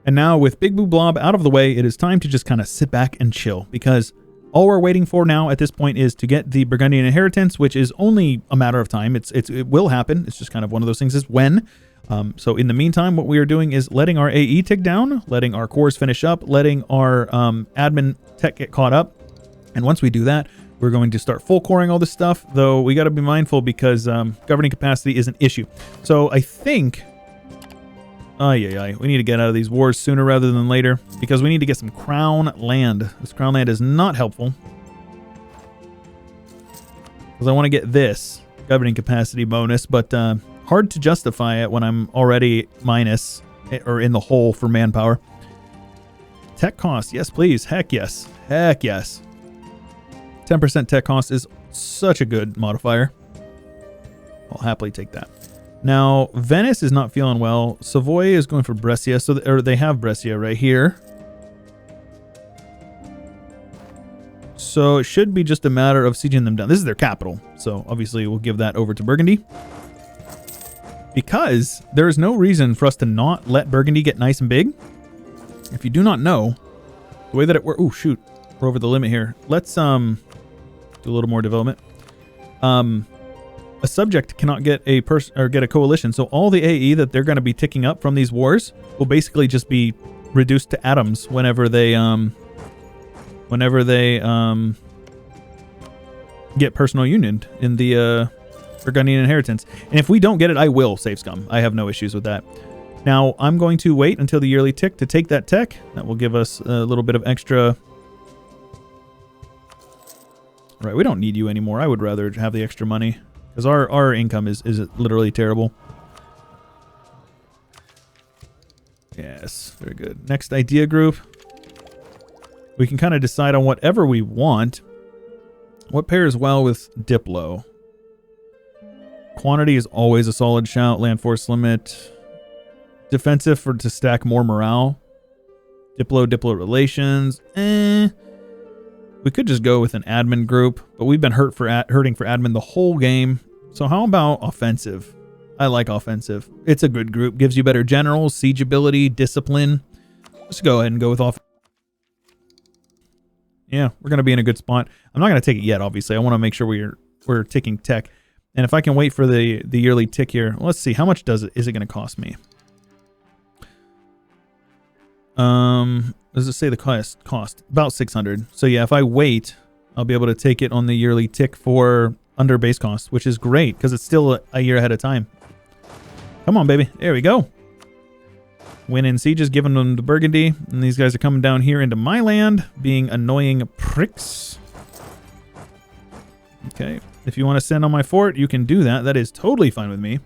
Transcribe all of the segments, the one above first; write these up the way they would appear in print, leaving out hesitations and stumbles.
And now with Big Blue Blob out of the way, it is time to just kind of sit back and chill, because all we're waiting for now at this point is to get the Burgundian inheritance, which is only a matter of time. It will happen. It's just kind of one of those things, is when. So in the meantime, what we are doing is letting our AE tick down, letting our cores finish up, letting our admin tech get caught up. And once we do that, we're going to start full coring all this stuff, though we got to be mindful because governing capacity is an issue. So I think... we need to get out of these wars sooner rather than later, because we need to get some crown land. This crown land is not helpful, because I want to get this governing capacity bonus, but hard to justify it when I'm already minus or in the hole for manpower. Tech cost, yes please, heck yes, heck yes. 10% tech cost is such a good modifier. I'll happily take that. Now, Venice is not feeling well. Savoy is going for Brescia, or they have Brescia right here. So it should be just a matter of sieging them down. This is their capital, so obviously we'll give that over to Burgundy. Because there is no reason for us to not let Burgundy get nice and big. If you do not know, the way that it works... Oh, shoot. We're over the limit here. Let's do a little more development. A subject cannot get a person or get a coalition, so all the AE that they're going to be ticking up from these wars will basically just be reduced to atoms whenever they get personal union in the Burgundian inheritance. And if we don't get it, I will save scum. I have no issues with that. Now I'm going to wait until the yearly tick to take that tech. That will give us a little bit of extra. Right, we don't need you anymore. I would rather have the extra money, because our income is literally terrible. Yes, very good. Next idea group. We can kind of decide on whatever we want. What pairs well with Diplo? Quantity is always a solid shout. Land force limit. Defensive to stack more morale. Diplo relations. We could just go with an admin group, but we've been hurting for admin the whole game. So how about offensive? I like offensive. It's a good group. Gives you better generals, siege ability, discipline. Let's go ahead and go with off. Yeah, we're going to be in a good spot. I'm not going to take it yet, obviously. I want to make sure we're ticking tech. And if I can wait for the yearly tick here, let's see. How much is it going to cost me? Does it say the cost? About 600. So yeah, if I wait, I'll be able to take it on the yearly tick for under base cost, which is great because it's still a year ahead of time. Come on, baby. There we go. Win in sieges, giving them to Burgundy. And these guys are coming down here into my land, being annoying pricks. Okay. If you want to send on my fort, you can do that. That is totally fine with me.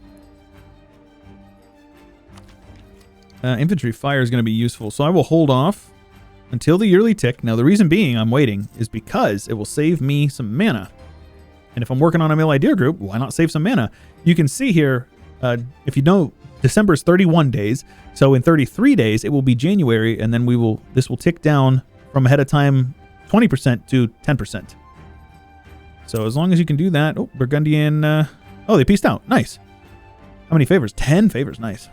Infantry fire is going to be useful, so I will hold off until the yearly tick. Now, the reason being I'm waiting is because it will save me some mana. And if I'm working on a mill idea group, why not save some mana? You can see here, if you know, December is 31 days, so in 33 days, it will be January, and then this will tick down from ahead of time 20% to 10%. So as long as you can do that... Oh, Burgundian... oh, they peaced out. Nice. How many favors? 10 favors. Nice.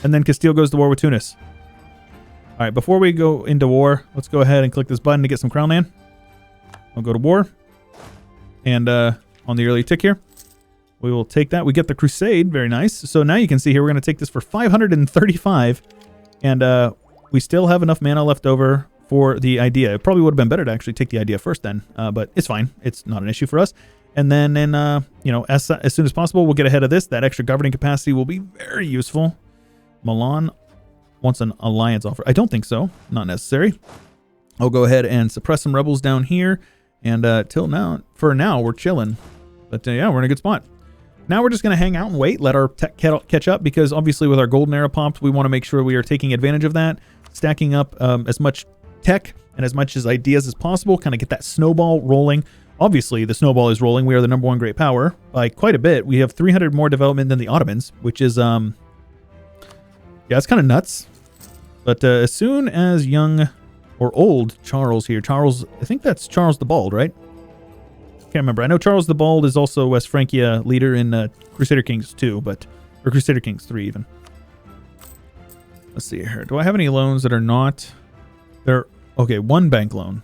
And then Castile goes to war with Tunis. All right, before we go into war, let's go ahead and click this button to get some crown land. I'll go to war. And on the early tick here, we will take that. We get the Crusade. Very nice. So now you can see here, we're going to take this for 535. And we still have enough mana left over for the idea. It probably would have been better to actually take the idea first then. But it's fine. It's not an issue for us. And then, as soon as possible, we'll get ahead of this. That extra governing capacity will be very useful. Milan wants an alliance offer. I don't think so. Not necessary. I'll go ahead and suppress some rebels down here. And for now, we're chilling. But yeah, we're in a good spot. Now we're just going to hang out and wait, let our tech catch up, because obviously with our golden era popped, we want to make sure we are taking advantage of that, stacking up as much tech and as much as ideas as possible, kind of get that snowball rolling. Obviously, the snowball is rolling. We are the #1 great power by quite a bit. We have 300 more development than the Ottomans, which is... yeah, it's kind of nuts. But as soon as young or old Charles here, I think that's Charles the Bald, right? Can't remember. I know Charles the Bald is also West Francia leader in Crusader Kings 2, or Crusader Kings 3 even. Let's see here. Do I have any loans that are not... They're... Okay, one bank loan.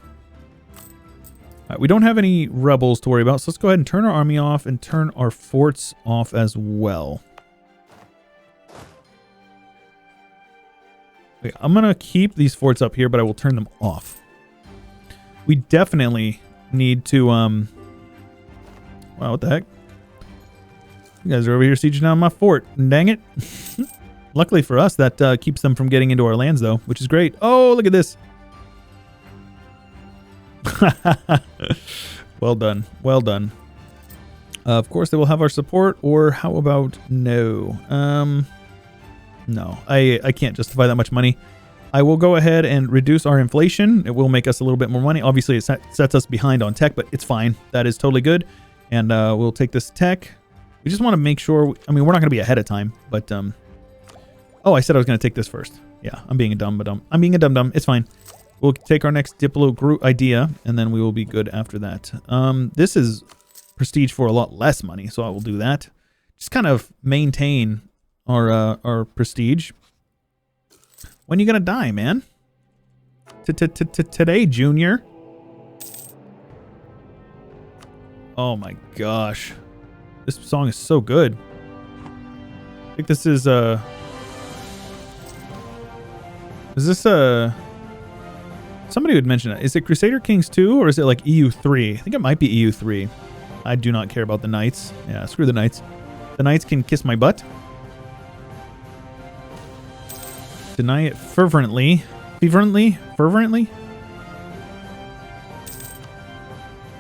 We don't have any rebels to worry about, so let's go ahead and turn our army off and turn our forts off as well. Okay, I'm going to keep these forts up here, but I will turn them off. We definitely need to... Wow, what the heck? You guys are over here sieging down my fort. Dang it. Luckily for us, that keeps them from getting into our lands, though, which is great. Oh, look at this. Well done. Well done. Of course, they will have our support, or how about no? No, I can't justify that much money. I will go ahead and reduce our inflation. It will make us a little bit more money. Obviously, it sets us behind on tech, but it's fine. That is totally good. And we'll take this tech. We just want to make sure... I mean, we're not going to be ahead of time, but... Oh, I said I was going to take this first. Yeah, I'm being a dumb. I'm being a dum-dum. It's fine. We'll take our next Diplo group idea, and then we will be good after that. This is prestige for a lot less money, so I will do that. Just kind of maintain our prestige. When are you going to die, man? Today, Junior. Oh my gosh. This song is so good. I think this is this somebody would mention it. Is it Crusader Kings 2 or is it like EU3? I think it might be EU3. I do not care about the knights. Yeah, screw the knights. The knights can kiss my butt. Deny it fervently. Fervently?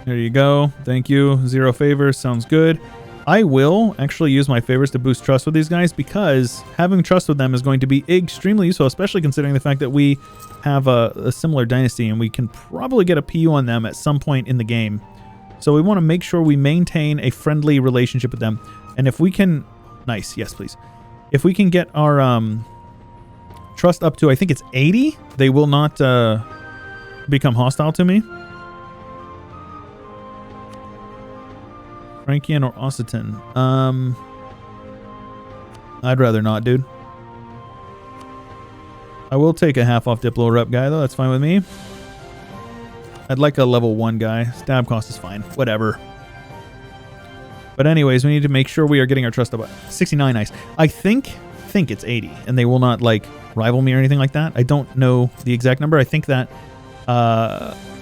There you go. Thank you. 0 favors. Sounds good. I will actually use my favors to boost trust with these guys because having trust with them is going to be extremely useful, especially considering the fact that we have a similar dynasty and we can probably get a PU on them at some point in the game. So we want to make sure we maintain a friendly relationship with them. And if we can... Nice. Yes, please. If we can get our trust up to, I think it's 80, they will not become hostile to me. Frankian or Occitan? I'd rather not, dude. I will take a half off Diplo rep guy, though. That's fine with me. I'd like a level 1 guy. Stab cost is fine. Whatever. But anyways, we need to make sure we are getting our trust up. 69, nice. I think it's 80, and they will not, like, rival me or anything like that. I don't know the exact number. I think that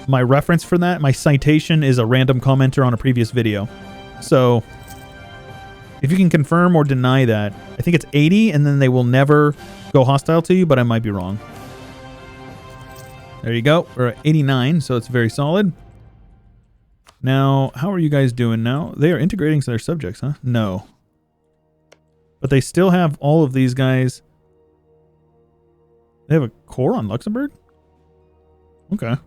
my reference for that, my citation, is a random commenter on a previous video. So, if you can confirm or deny that, I think it's 80, and then they will never go hostile to you, but I might be wrong. There you go. We're at 89, so it's very solid. Now, how are you guys doing now? They are integrating their subjects, huh? No. But they still have all of these guys. They have a core on Luxembourg? Okay. And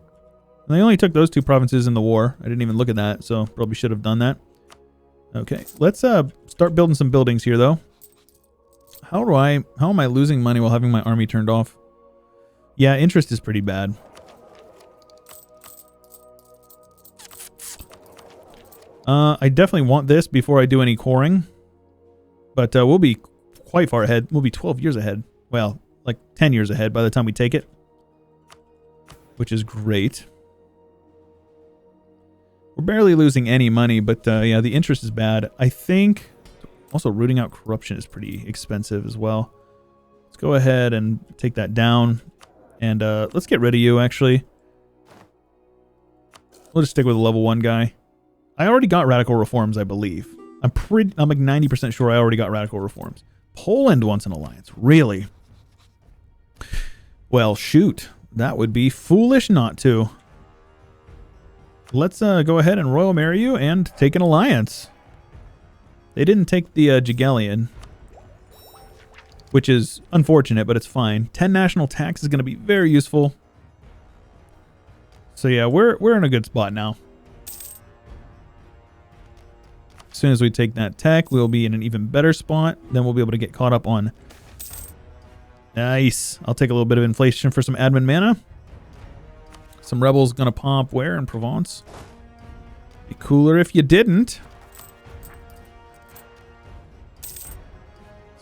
they only took those 2 provinces in the war. I didn't even look at that, so probably should have done that. Okay, let's start building some buildings here, though. How am I losing money while having my army turned off? Yeah, interest is pretty bad. I definitely want this before I do any coring. But we'll be quite far ahead. We'll be 12 years ahead. Well, like 10 years ahead by the time we take it. Which is great. We're barely losing any money, but yeah, the interest is bad. I think also rooting out corruption is pretty expensive as well. Let's go ahead and take that down. And let's get rid of you, actually. We'll just stick with a level 1 guy. I already got radical reforms, I believe. I'm like 90% sure I already got radical reforms. Poland wants an alliance. Really? Well, shoot. That would be foolish not to. Let's go ahead and royal marry you and take an alliance. They didn't take the Jagellian, which is unfortunate, but it's fine. 10 national tax is going to be very useful. So yeah, we're in a good spot now. As soon as we take that tech, we'll be in an even better spot. Then we'll be able to get caught up on... Nice. I'll take a little bit of inflation for some admin mana. Some rebels gonna pop where in Provence? Be cooler if you didn't.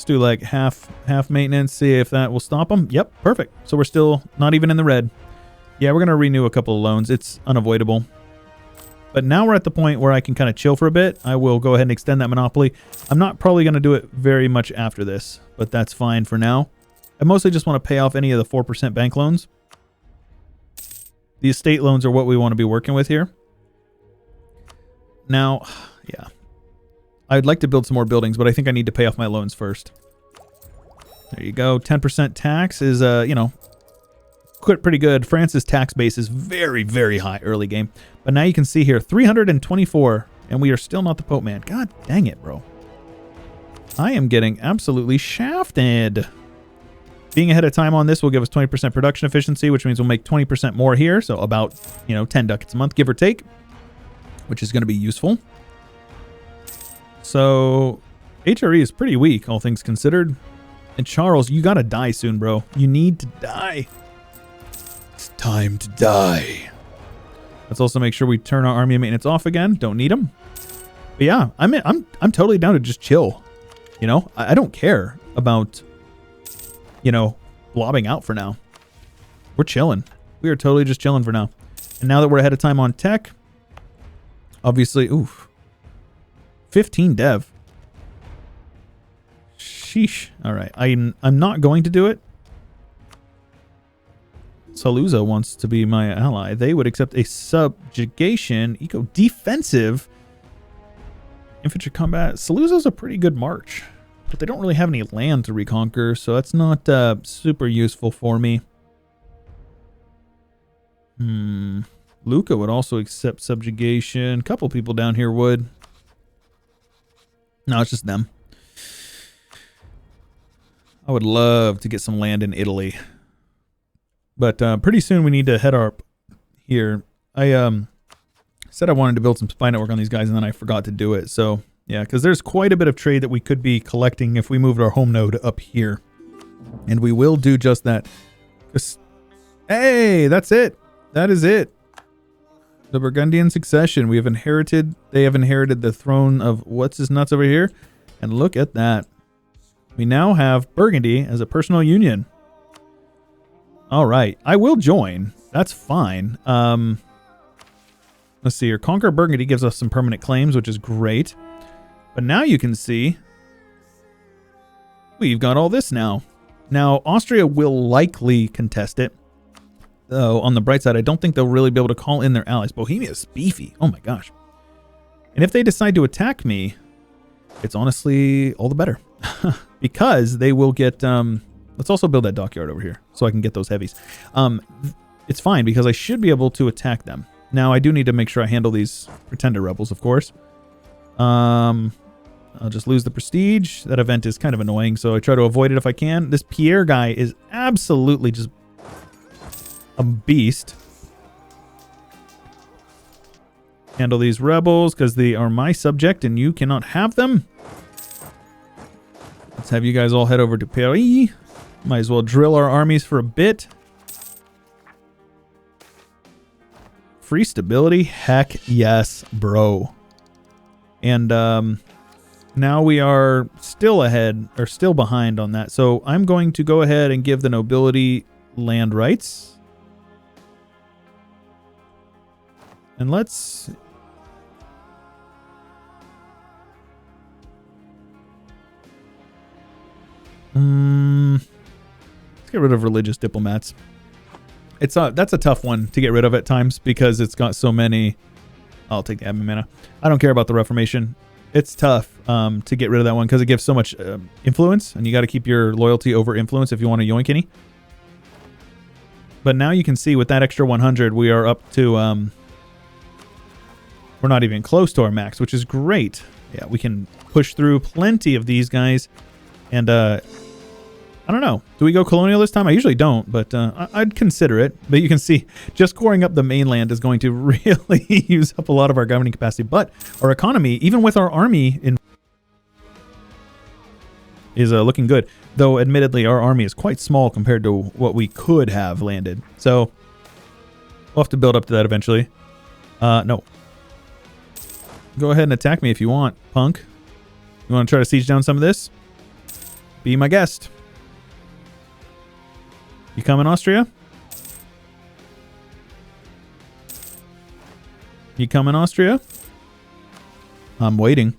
Let's do like half maintenance, see if that will stop them. Yep, perfect. So we're still not even in the red. Yeah, we're going to renew a couple of loans. It's unavoidable. But now we're at the point where I can kind of chill for a bit. I will go ahead and extend that monopoly. I'm not probably going to do it very much after this, but that's fine for now. I mostly just want to pay off any of the 4% bank loans. The estate loans are what we want to be working with here. Now, yeah. I'd like to build some more buildings, but I think I need to pay off my loans first. There you go. 10% tax is, you know, quite pretty good. France's tax base is very, very high early game. But now you can see here, 324, and we are still not the Pope, man. God dang it, bro. I am getting absolutely shafted. Being ahead of time on this will give us 20% production efficiency, which means we'll make 20% more here. So about, you know, 10 ducats a month, give or take, which is going to be useful. So HRE is pretty weak, all things considered. And Charles, you got to die soon, bro. You need to die. It's time to die. Let's also make sure we turn our army maintenance off again. Don't need them. But yeah, I'm totally down to just chill. You know, I don't care about, you know, blobbing out for now. We're chilling. We are totally just chilling for now. And now that we're ahead of time on tech, obviously, oof, 15 dev. Sheesh. All right, I'm not going to do it. Saluzzo wants to be my ally. They would accept a subjugation, eco-defensive, infantry combat. Saluzzo's a pretty good march, but they don't really have any land to reconquer, so that's not super useful for me. Lucca would also accept subjugation. A couple people down here would. No, it's just them. I would love to get some land in Italy. But pretty soon we need to head up here. I said I wanted to build some spy network on these guys, and then I forgot to do it. So, yeah, because there's quite a bit of trade that we could be collecting if we moved our home node up here. And we will do just that. Hey, that's it. That is it. The Burgundian succession. We have inherited, they have inherited the throne of what's his nuts over here. And look at that. We now have Burgundy as a personal union. All right, I will join. That's fine. Let's see here. Conquer Burgundy gives us some permanent claims, which is great. But now you can see we've got all this now. Now, Austria will likely contest it. Though, on the bright side, I don't think they'll really be able to call in their allies. Bohemia's beefy. Oh my gosh. And if they decide to attack me, it's honestly all the better. Because they will get... let's also build that dockyard over here so I can get those heavies. It's fine because I should be able to attack them. Now, I do need to make sure I handle these pretender rebels, of course. I'll just lose the prestige. That event is kind of annoying, so I try to avoid it if I can. This Pierre guy is absolutely just a beast. Handle these rebels because they are my subject and you cannot have them. Let's have you guys all head over to Paris. Might as well drill our armies for a bit. Free stability? Heck yes, bro. And now we are still ahead, or still behind on that. So I'm going to go ahead and give the nobility land rights. And let's... let's get rid of religious diplomats. That's a tough one to get rid of at times because it's got so many. I'll take the admin mana. I don't care about the Reformation. It's tough to get rid of that one because it gives so much influence, and you got to keep your loyalty over influence if you want to yoink any. But now you can see with that extra 100, we are up to... we're not even close to our max, which is great. Yeah, we can push through plenty of these guys. And I don't know. Do we go colonial this time? I usually don't, but I'd consider it. But you can see just coring up the mainland is going to really use up a lot of our governing capacity. But our economy, even with our army, is looking good. Though, admittedly, our army is quite small compared to what we could have landed. So we'll have to build up to that eventually. No. Go ahead and attack me if you want, punk. You want to try to siege down some of this? Be my guest. You coming, Austria? You coming, Austria? I'm waiting.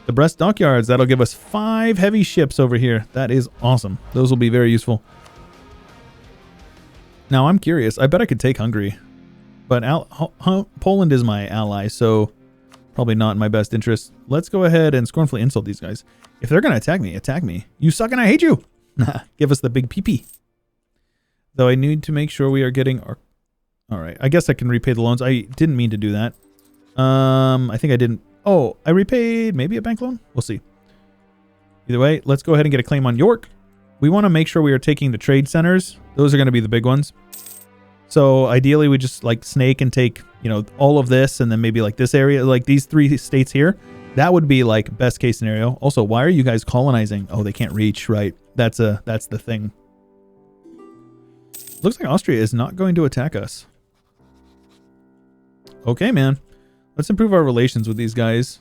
The Brest dockyards, that'll give us 5 heavy ships over here. That is awesome. Those will be very useful. Now, I'm curious. I bet I could take Hungary. But Poland is my ally, so probably not in my best interest. Let's go ahead and scornfully insult these guys. If they're going to attack me, attack me. You suck and I hate you. Give us the big PP. Though I need to make sure we are getting our... All right. I guess I can repay the loans. I didn't mean to do that. I think I didn't... Oh, I repaid maybe a bank loan? We'll see. Either way, let's go ahead and get a claim on York. We want to make sure we are taking the trade centers. Those are going to be the big ones. So ideally, we just like snake and take, you know, all of this and then maybe like this area, like these 3 states here. That would be like best case scenario. Also, why are you guys colonizing? Oh, they can't reach, right? That's the thing. Looks like Austria is not going to attack us. Okay, man. Let's improve our relations with these guys.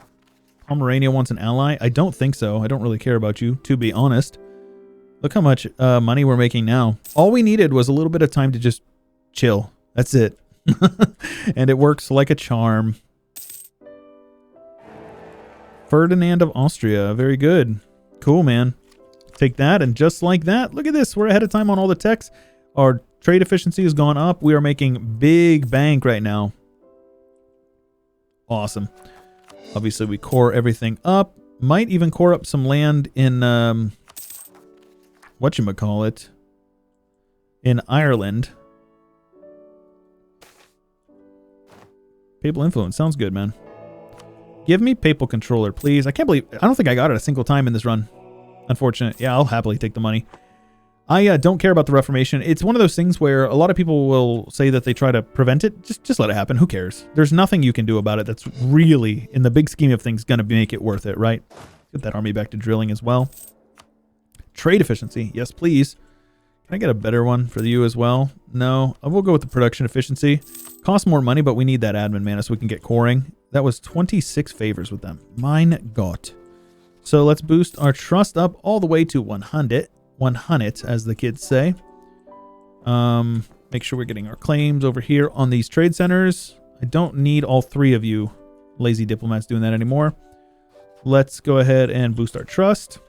Pomerania wants an ally? I don't think so. I don't really care about you, to be honest. Look how much money we're making now. All we needed was a little bit of time to just chill. That's it. And it works like a charm. Ferdinand of Austria. Very good. Cool, man. Take that, and just like that, look at this. We're ahead of time on all the techs. Our trade efficiency has gone up. We are making big bank right now. Awesome. Obviously, we core everything up. Might even core up some land in, whatchamacallit, in Ireland. Papal influence. Sounds good, man. Give me papal controller, please. I don't think I got it a single time in this run. Unfortunate. Yeah, I'll happily take the money. I don't care about the Reformation. It's one of those things where a lot of people will say that they try to prevent it. Just let it happen. Who cares? There's nothing you can do about it that's really, in the big scheme of things, going to make it worth it, right? Get that army back to drilling as well. Trade efficiency. Yes, please. Can I get a better one for you as well? No. I will go with the production efficiency. Costs more money, but we need that admin mana so we can get coring. That was 26 favors with them. Mein Gott. So let's boost our trust up all the way to 100. 100, as the kids say. Make sure we're getting our claims over here on these trade centers. I don't need all 3 of you lazy diplomats doing that anymore. Let's go ahead and boost our trust.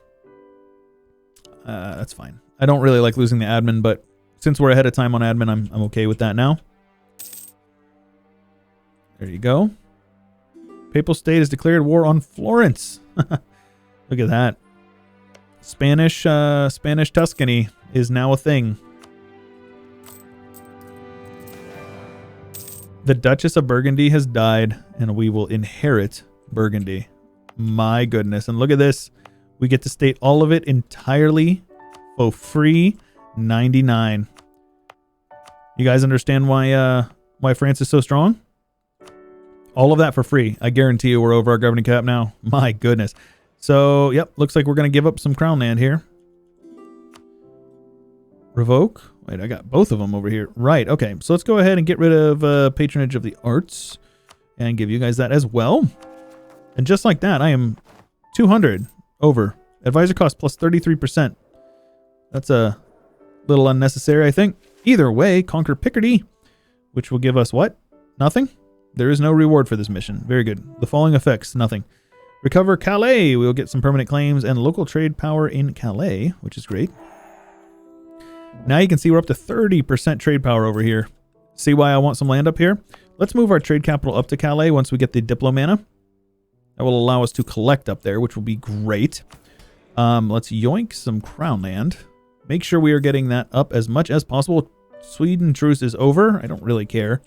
That's fine. I don't really like losing the admin, but since we're ahead of time on admin, I'm okay with that now. There you go. Papal State has declared war on Florence. Look at that. Spanish Tuscany is now a thing. The Duchess of Burgundy has died, and we will inherit Burgundy. My goodness. And look at this. We get to state all of it entirely for free. 99. You guys understand why France is so strong? All of that for free. I guarantee you we're over our governing cap now. My goodness. So, yep, looks like we're going to give up some crown land here. Revoke. Wait, I got both of them over here. Right, okay. So let's go ahead and get rid of patronage of the arts and give you guys that as well. And just like that, I am 200 over. Advisor cost plus 33%. That's a little unnecessary, I think. Either way, conquer Picardy, which will give us what? Nothing? There is no reward for this mission. Very good. The following effects, nothing. Recover Calais. We'll get some permanent claims and local trade power in Calais, which is great. Now you can see we're up to 30% trade power over here. See why I want some land up here? Let's move our trade capital up to Calais once we get the Diplomana. That will allow us to collect up there, which will be great. Let's yoink some crown land. Make sure we are getting that up as much as possible. Sweden truce is over. I don't really care.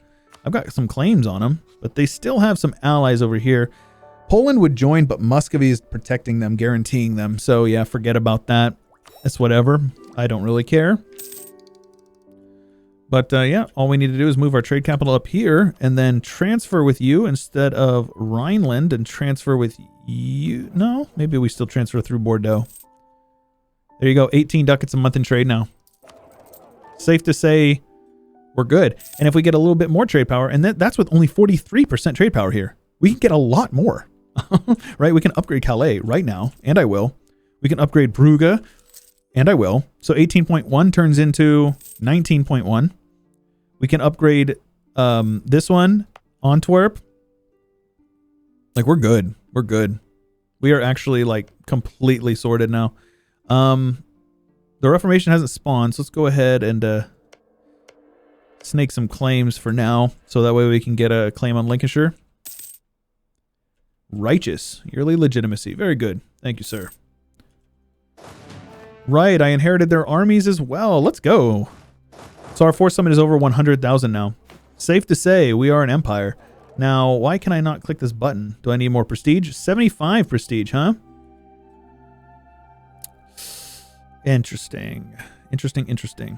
I've got some claims on them, but they still have some allies over here. Poland would join, but Muscovy is protecting them, guaranteeing them. So yeah, forget about that. It's whatever. I don't really care. But yeah, all we need to do is move our trade capital up here and then transfer with you instead of Rhineland and transfer with you. No, maybe we still transfer through Bordeaux. There you go. 18 ducats a month in trade now. Safe to say we're good. And if we get a little bit more trade power, and that's with only 43% trade power here, we can get a lot more, right? We can upgrade Calais right now, and I will. We can upgrade Brugge. And I will. So 18.1 turns into 19.1. We can upgrade this one, Antwerp. Like, we're good. We're good. We are actually, like, completely sorted now. The Reformation hasn't spawned, so let's go ahead and snake some claims for now, so that way we can get a claim on Lincolnshire. Righteous. Yearly legitimacy. Very good. Thank you, sir. Right, I inherited their armies as well. Let's go. So our force summit is over 100,000 now. Safe to say, we are an empire. Now, why can I not click this button? Do I need more prestige? 75 prestige, huh? Interesting. Interesting.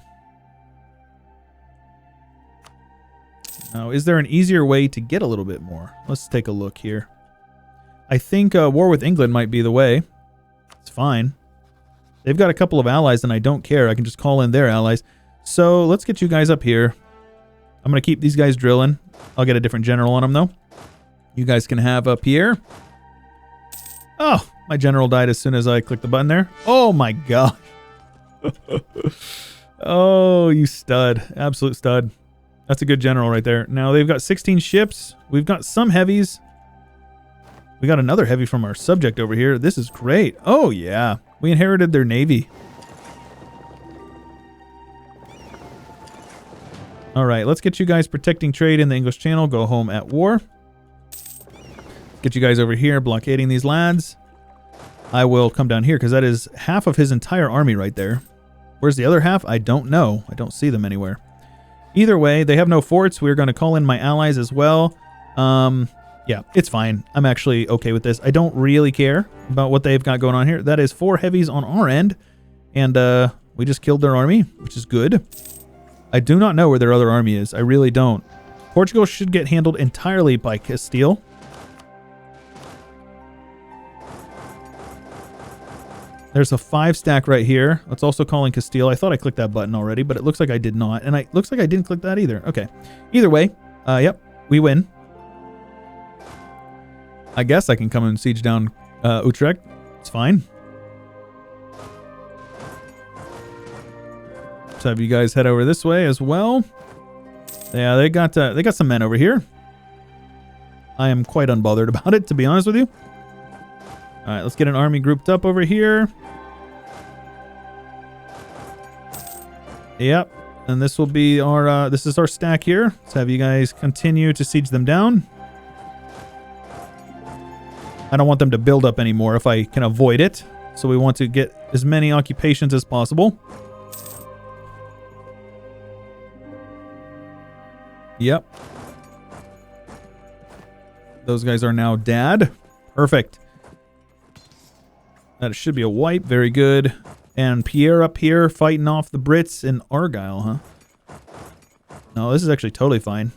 Now, is there an easier way to get a little bit more? Let's take a look here. I think war with England might be the way. It's fine. They've got a couple of allies and I don't care. I can just call in their allies. So let's get you guys up here. I'm going to keep these guys drilling. I'll get a different general on them though. You guys can have Pierre. Oh, my general died as soon as I clicked the button there. Oh my god. Oh, you stud. Absolute stud. That's a good general right there. Now they've got 16 ships. We've got some heavies. We got another heavy from our subject over here. This is great. Oh yeah. We inherited their navy. All right, let's get you guys protecting trade in the English Channel. Go home at war. Get you guys over here blockading these lads. I will come down here because that is half of his entire army right there. Where's the other half? I don't know. I don't see them anywhere. Either way, they have no forts. We're going to call in my allies as well. Yeah, it's fine. I'm actually okay with this. I don't really care about what they've got going on here. That is 4 heavies on our end. And we just killed their army, which is good. I do not know where their other army is. I really don't. Portugal should get handled entirely by Castile. There's a 5 stack right here. Let's also call in Castile. I thought I clicked that button already, but it looks like I did not. And it looks like I didn't click that either. Okay. Either way, yep, we win. I guess I can come and siege down Utrecht. It's fine. Let's have you guys head over this way as well. Yeah, they got some men over here. I am quite unbothered about it, to be honest with you. All right, let's get an army grouped up over here. Yep, and this will be our this is our stack here. Let's have you guys continue to siege them down. I don't want them to build up anymore if I can avoid it. So we want to get as many occupations as possible. Yep. Those guys are now dead. Perfect. That should be a wipe. Very good. And Pierre up here fighting off the Brits in Argyle, huh? No, this is actually totally fine.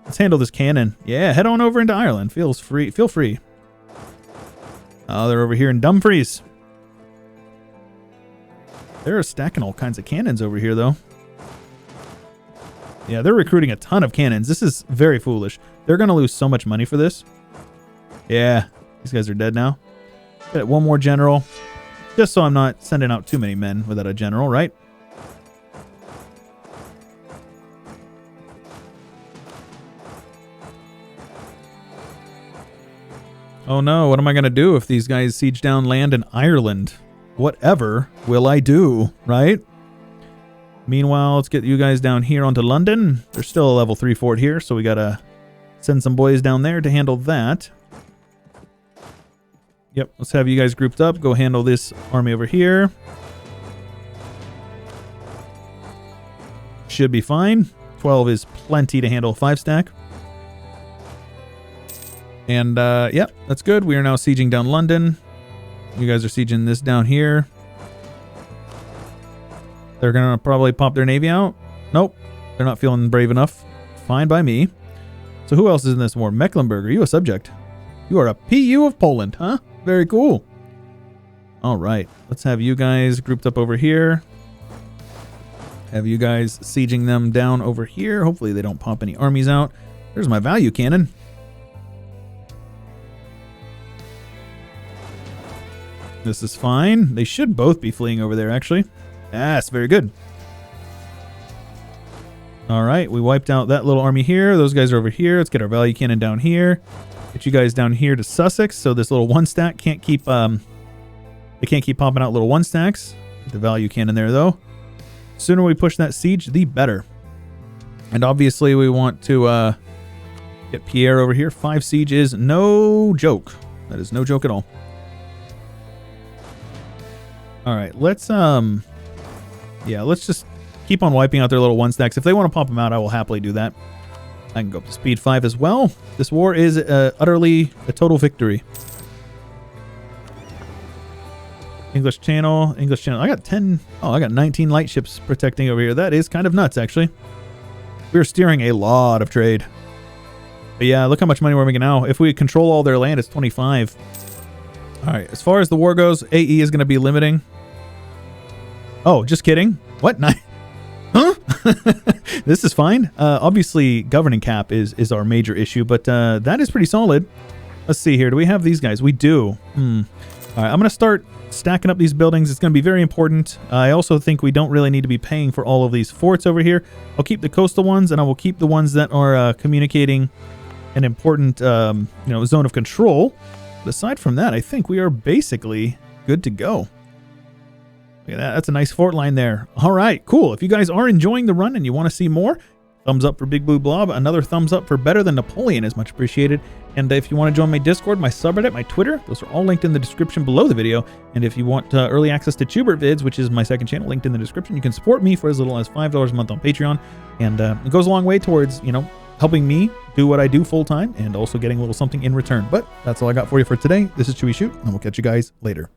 Let's handle this cannon. Yeah, head on over into Ireland. Feel free. Oh, they're over here in Dumfries. They're stacking all kinds of cannons over here, though. Yeah, they're recruiting a ton of cannons. This is very foolish. They're going to lose so much money for this. Yeah, these guys are dead now. Get one more general. Just so I'm not sending out too many men without a general, right? Oh no, what am I going to do if these guys siege down land in Ireland? Whatever will I do, right? Meanwhile, let's get you guys down here onto London. There's still a level 3 fort here, so we got to send some boys down there to handle that. Yep, let's have you guys grouped up. Go handle this army over here. Should be fine. 12 is plenty to handle a 5 stack. And, yep, that's good. We are now sieging down London. You guys are sieging this down here. They're going to probably pop their navy out. Nope, they're not feeling brave enough. Fine by me. So who else is in this war? Mecklenburg, are you a subject? You are a PU of Poland, huh? Very cool. All right, let's have you guys grouped up over here. Have you guys sieging them down over here. Hopefully they don't pop any armies out. There's my value cannon. This is fine. They should both be fleeing over there, actually. Yes, very good. All right, we wiped out that little army here. Those guys are over here. Let's get our value cannon down here. Get you guys down here to Sussex, so this little one stack can't keep they can't keep popping out little one stacks. Get the value cannon there though. Sooner we push that siege, the better. And obviously we want to get Pierre over here. 5 siege is no joke. That is no joke at all. All right, let's just keep on wiping out their little one stacks. If they want to pop them out, I will happily do that. I can go up to speed 5 as well. This war is utterly a total victory. English Channel. I got 10. Oh, I got 19 light ships protecting over here. That is kind of nuts, actually. We're steering a lot of trade. But yeah, look how much money we're making now. If we control all their land, it's 25. All right, as far as the war goes, AE is going to be limiting. Oh, just kidding. What? Huh? This is fine. Obviously, governing cap is our major issue, but that is pretty solid. Let's see here. Do we have these guys? We do. All right, I'm going to start stacking up these buildings. It's going to be very important. I also think we don't really need to be paying for all of these forts over here. I'll keep the coastal ones, and I will keep the ones that are communicating an important zone of control. But aside from that, I think we are basically good to go. Look at that. That's a nice fort line there. All right, cool. If you guys are enjoying the run and you want to see more, thumbs up for Big Blue Blob. Another thumbs up for Better Than Napoleon is much appreciated. And if you want to join my Discord, my subreddit, my Twitter, those are all linked in the description below the video. And if you want early access to Chewyshoot vids, which is my second channel, linked in the description, you can support me for as little as $5 a month on Patreon. And it goes a long way towards, helping me do what I do full time and also getting a little something in return. But that's all I got for you for today. This is Chewyshoot, and we'll catch you guys later.